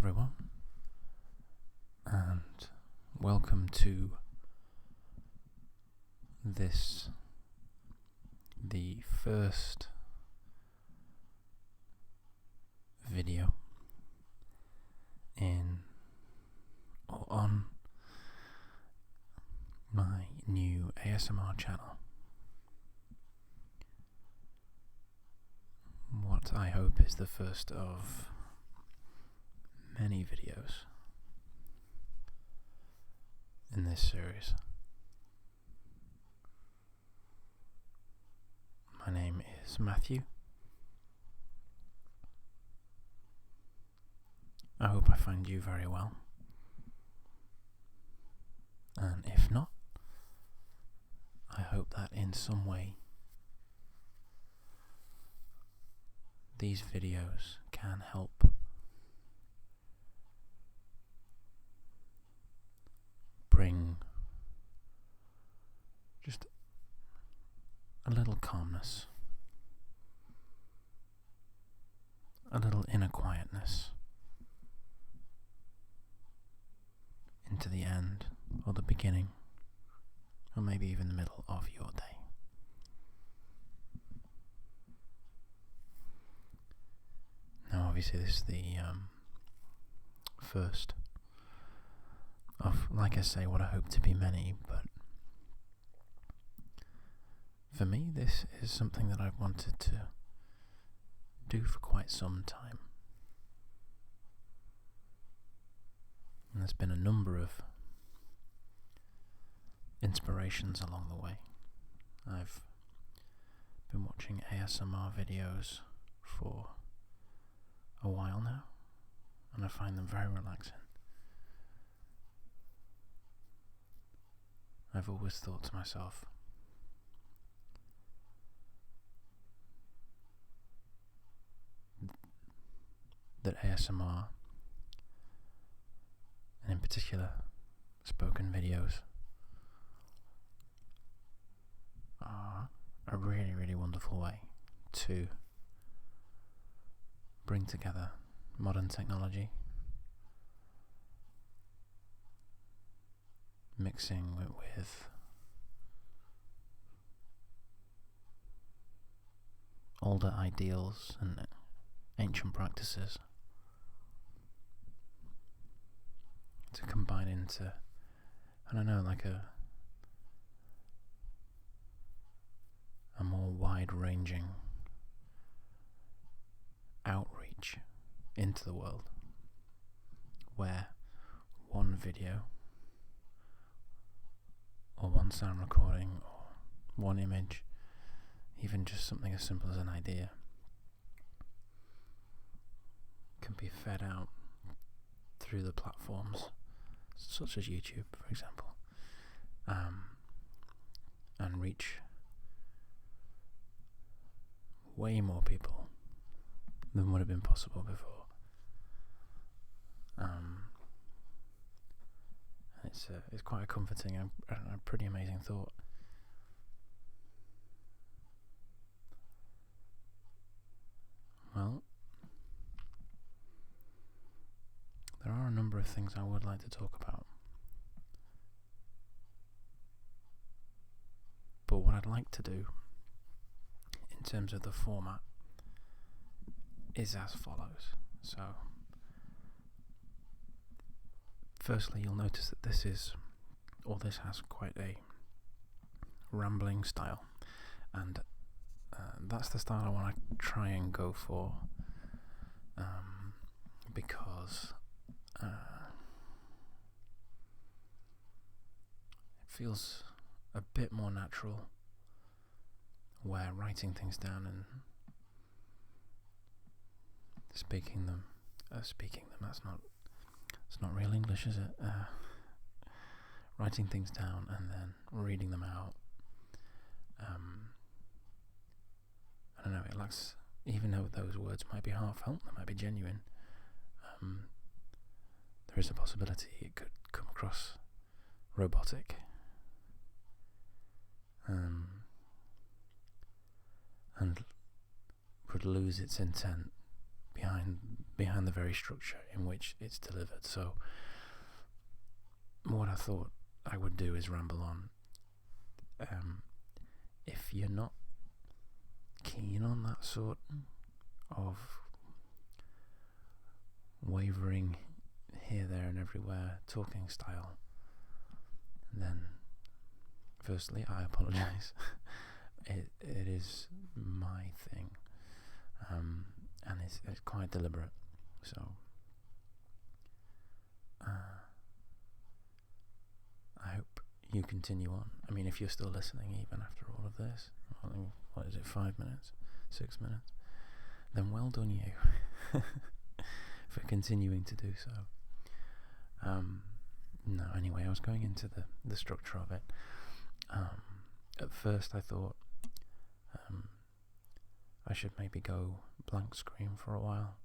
everyone, and welcome to this, the first video in or on my new A.S.M.R channel. What I hope is the first of many videos in this series. My name is Matthew. I hope I find you very well, and if not, I hope that in some way these videos can help bring just a little calmness, a little inner quietness into the end or the beginning, or maybe even the middle of your day. Now obviously this is the first of, like I say, what I hope to be many, but for me this is something that I've wanted to do for quite some time. And there's been a number of inspirations along the way. I've been watching A.S.M.R videos for a while now, and I find them very relaxing. I've always thought to myself, that A.S.M.R, and in particular spoken videos, are a really, really wonderful way to bring together modern technology, mixing it with older ideals and ancient practices, to combine into, I don't know, like a more wide-ranging outreach into the world, where one video or one sound recording or one image, even just something as simple as an idea, can be fed out through the platforms such as YouTube, for example, and reach way more people than would have been possible before. It's quite a comforting and a pretty amazing thought. Well, there are a number of things I would like to talk about, but what I'd like to do in terms of the format is as follows. So firstly, you'll notice that this has quite a rambling style, and that's the style I want to try and go for, because it feels a bit more natural, where writing things down and speaking them, it's not real English, is it? Writing things down and then reading them out, I don't know, it lacks, even though those words might be heartfelt, they might be genuine, there is a possibility it could come across robotic, and would lose its intent behind the very structure in which it's delivered. So what I thought I would do is ramble on. If you're not keen on that sort of wavering here, there and everywhere talking style, then firstly I apologise. it is my thing, and it's quite deliberate, so I hope you continue on. I mean, if you're still listening even after all of this, what is it, 5 minutes, 6 minutes, then well done you for continuing to do so. No, anyway, I was going into the structure of it. At first I thought I should maybe go blank screen for a while,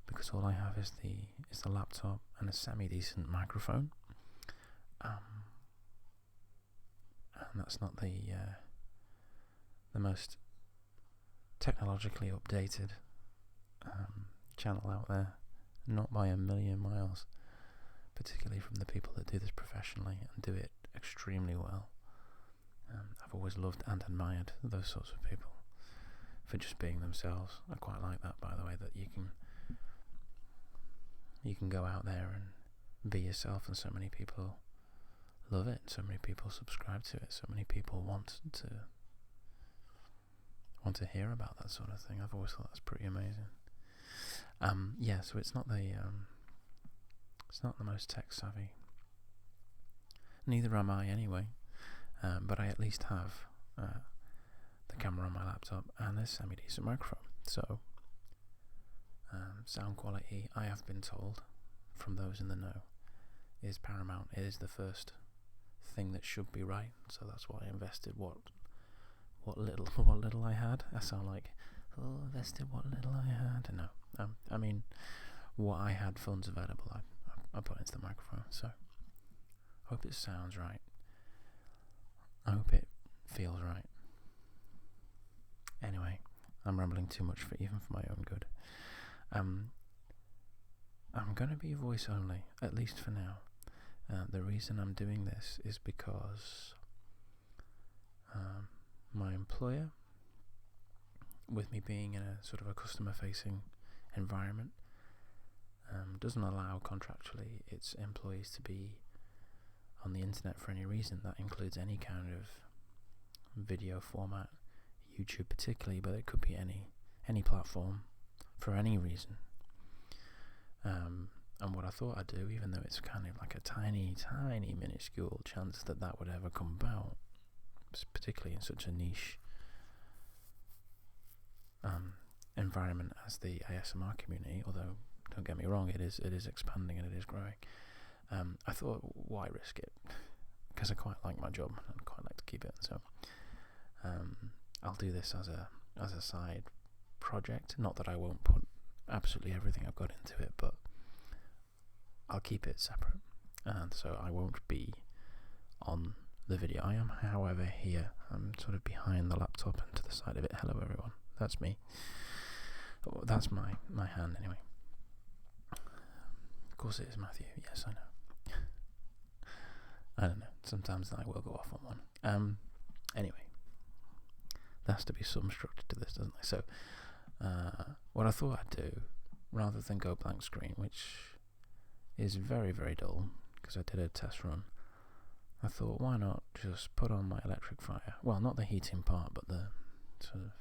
because all I have is the laptop and a semi-decent microphone. And that's not the most technologically updated channel out there, not by a million miles, particularly from the people that do this professionally and do it extremely well. I've always loved and admired those sorts of people for just being themselves. I quite like that, by the way, that you can go out there and be yourself, and so many people love it, so many people subscribe to it, so many people want to hear about that sort of thing. I've always thought that's pretty amazing. So it's not the most tech savvy. Neither am I anyway. But I at least have the camera on my laptop and a semi-decent microphone. So sound quality, I have been told from those in the know, is paramount. It is the first thing that should be right. So that's why I invested what little I had. I sound like, invested what little I had. No, I mean, what I had funds available, I put into the microphone. So hope it sounds right. I hope it feels right. Anyway, I'm rambling too much even for my own good. I'm going to be voice only, at least for now. The reason I'm doing this is because my employer, with me being in a sort of a customer-facing environment, doesn't allow contractually its employees to be on the internet for any reason. That includes any kind of video format, YouTube particularly, but it could be any platform for any reason. And what I thought I'd do, even though it's kind of like a tiny minuscule chance that would ever come about, particularly in such a niche environment as the A.S.M.R community, although don't get me wrong, it is expanding and it is growing. I thought, why risk it? Because I quite like my job and I'd quite like to keep it. So I'll do this as a side project. Not that I won't put absolutely everything I've got into it, but I'll keep it separate. And so I won't be on the video. I am, however, here. I'm sort of behind the laptop and to the side of it. Hello, everyone. That's me. Oh, that's my hand, anyway. Of course it is Matthew. Yes, I know. I don't know. Sometimes I will go off on one. Anyway, there has to be some structure to this, doesn't there? So, what I thought I'd do, rather than go blank screen, which is very, very dull, because I did a test run, I thought, why not just put on my electric fire? Well, not the heating part, but the sort of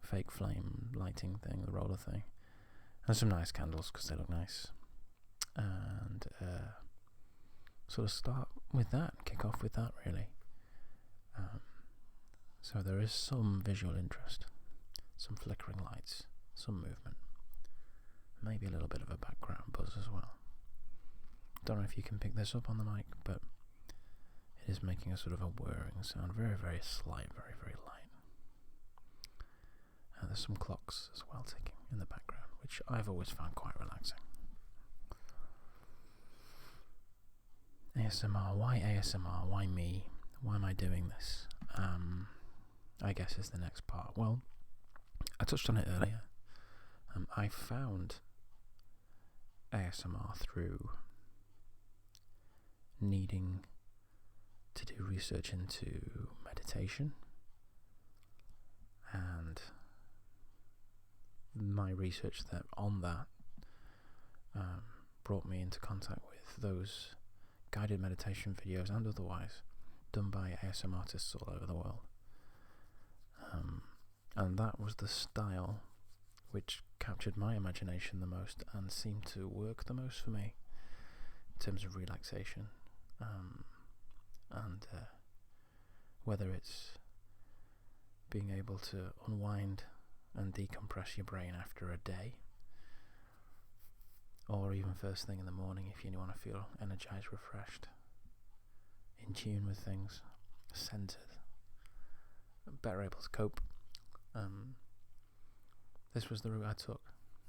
fake flame lighting thing, the roller thing, and some nice candles because they look nice, and sort of start with that, kick off with that, really. So there is some visual interest, some flickering lights, some movement, maybe a little bit of a background buzz as well. Don't know if you can pick this up on the mic, but it is making a sort of a whirring sound, very, very slight, very, very light. And there's some clocks as well ticking in the background, which I've always found quite relaxing. A.S.M.R. Why A.S.M.R.? Why me? Why am I doing this? I guess is the next part. Well, I touched on it earlier. I found ASMR through needing to do research into meditation, and my research on that brought me into contact with those guided meditation videos and otherwise done by ASMR artists all over the world. And that was the style which captured my imagination the most and seemed to work the most for me in terms of relaxation. And whether it's being able to unwind and decompress your brain after a day, or even first thing in the morning if you want to feel energized, refreshed, in tune with things, centered, better able to cope. This was the route I took,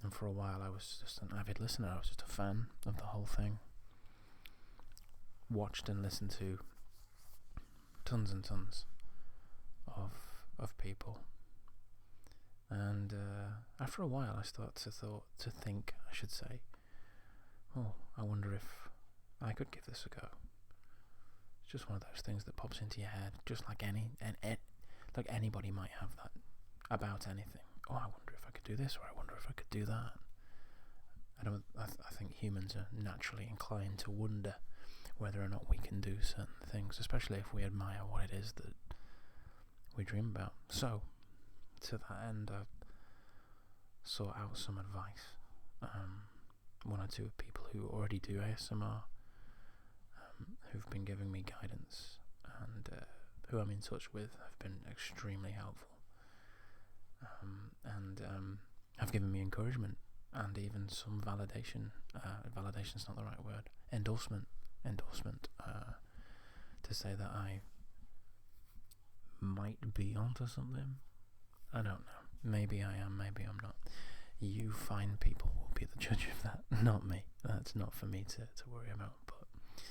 and for a while I was just an avid listener. I was just a fan of the whole thing. Watched and listened to tons and tons of people, and after a while I started to think, oh, I wonder if I could give this a go. It's just one of those things that pops into your head, just like like anybody might have that about anything. Oh, I wonder if I could do this, or I wonder if I could do that. I think humans are naturally inclined to wonder whether or not we can do certain things, especially if we admire what it is that we dream about. So, to that end, I sought out some advice. One or two people who already do ASMR, who've been giving me guidance, and who I'm in touch with, have been extremely helpful, and have given me encouragement and even some validation. Validation's not the right word. Endorsement, to say that I might be onto something. I don't know. Maybe I am, maybe I'm not. You fine people will be the judge of that, not me. That's not for me to worry about. But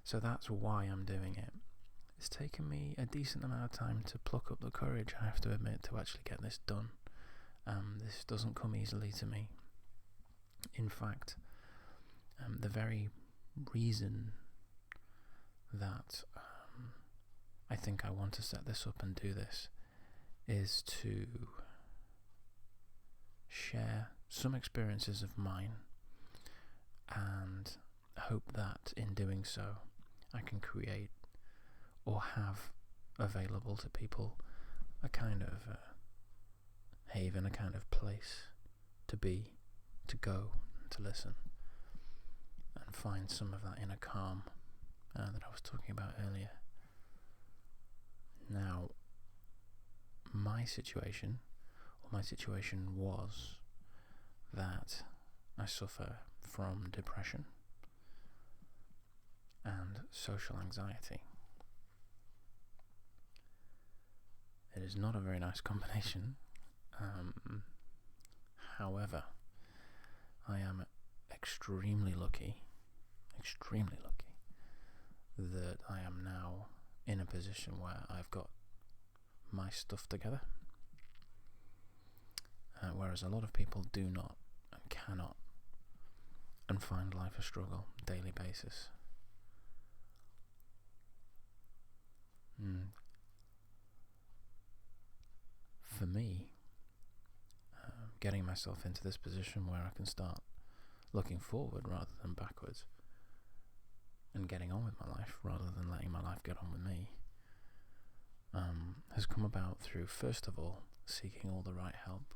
so that's why I'm doing it. It's taken me a decent amount of time to pluck up the courage, I have to admit, to actually get this done. This doesn't come easily to me. In fact, the very reason that I think I want to set this up and do this is to share some experiences of mine, and hope that in doing so I can create or have available to people a kind of haven, a kind of place to be, to go, to listen, and find some of that inner calm that I was talking about earlier. Now, my situation was that I suffer from depression and social anxiety. It is not a very nice combination. However, I am extremely lucky that I am now in a position where I've got my stuff together, whereas a lot of people do not and cannot, and find life a struggle daily basis. For me, getting myself into this position where I can start looking forward rather than backwards, and getting on with my life rather than letting my life get on with me, has come about through, first of all, seeking all the right help,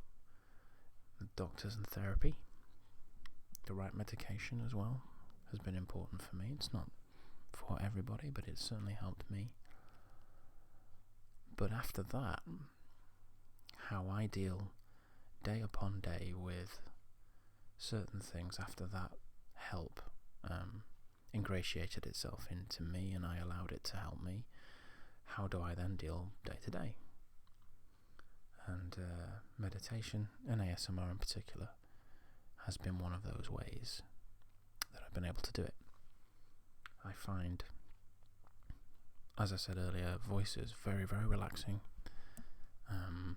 the doctors and therapy. The right medication as well has been important for me. It's not for everybody, but it's certainly helped me. But after that, how I deal day upon day with certain things after that help ingratiated itself into me, and I allowed it to help me. How do I then deal day to day? And meditation, and ASMR in particular, has been one of those ways that I've been able to do it. I find, as I said earlier, voices very, very relaxing, and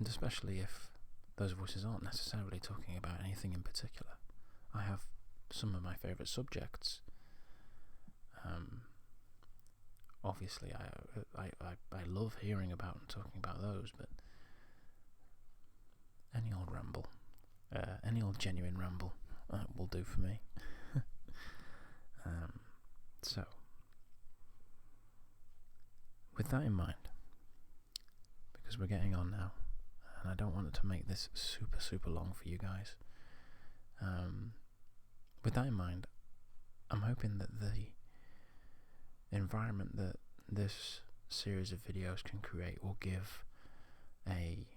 especially if those voices aren't necessarily talking about anything in particular. I have some of my favourite subjects. Obviously, I love hearing about and talking about those, but any old ramble, any old genuine ramble will do for me. So, with that in mind, because we're getting on now, and I don't want it to make this super, super long for you guys, with that in mind, I'm hoping that the environment that this series of videos can create will give a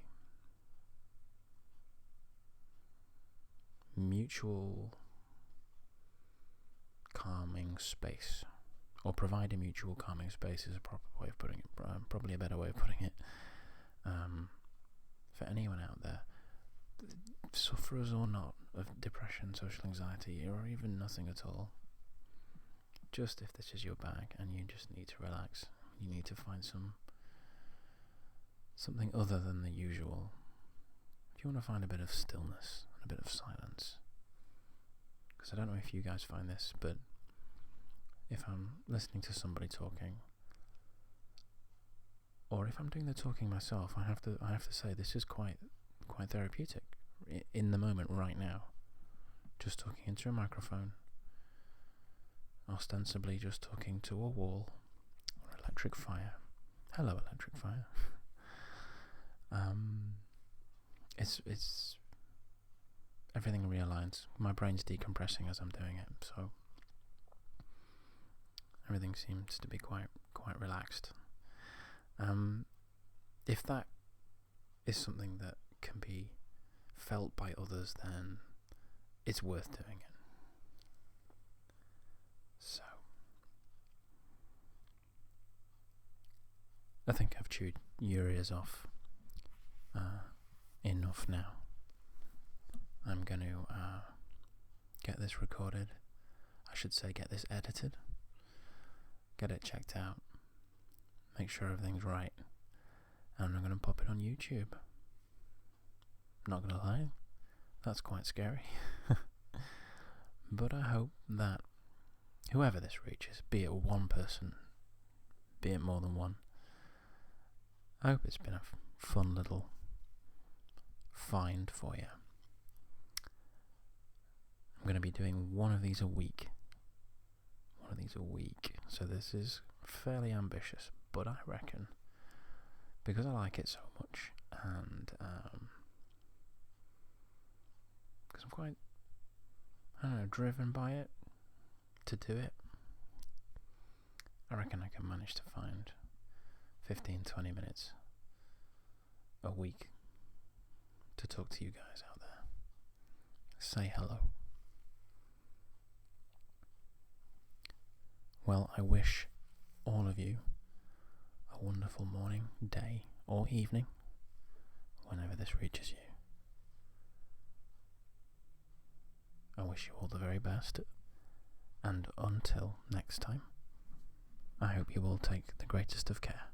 mutual calming space, or provide a mutual calming space is a proper way of putting it, probably a better way of putting it, for anyone out there, sufferers or not, of depression, social anxiety, or even nothing at all. Just if this is your bag and you just need to relax, you need to find something other than the usual. If you want to find a bit of stillness and a bit of silence, because I don't know if you guys find this, but if I'm listening to somebody talking, or if I'm doing the talking myself, I have to say this is quite therapeutic in the moment right now. Just talking into a microphone, ostensibly just talking to a wall or electric fire. Hello, electric fire. It's everything realigns. My brain's decompressing as I'm doing it, so everything seems to be quite relaxed. If that is something that can be felt by others, then it's worth doing it. So, I think I've chewed your ears off enough now. I'm going to get this recorded. I should say get this edited. Get it checked out. Make sure everything's right. And I'm going to pop it on YouTube. Not going to lie, that's quite scary. But I hope that whoever this reaches, be it one person, be it more than one, I hope it's been a fun little find for you. I'm going to be doing one of these a week. So this is fairly ambitious, but I reckon, because I like it so much, and because I'm quite, driven by it, to do it, I reckon I can manage to find 15-20 minutes a week to talk to you guys out there. Say hello. Well, I wish all of you a wonderful morning, day, or evening, whenever this reaches you. I wish you all the very best, and until next time, I hope you will take the greatest of care.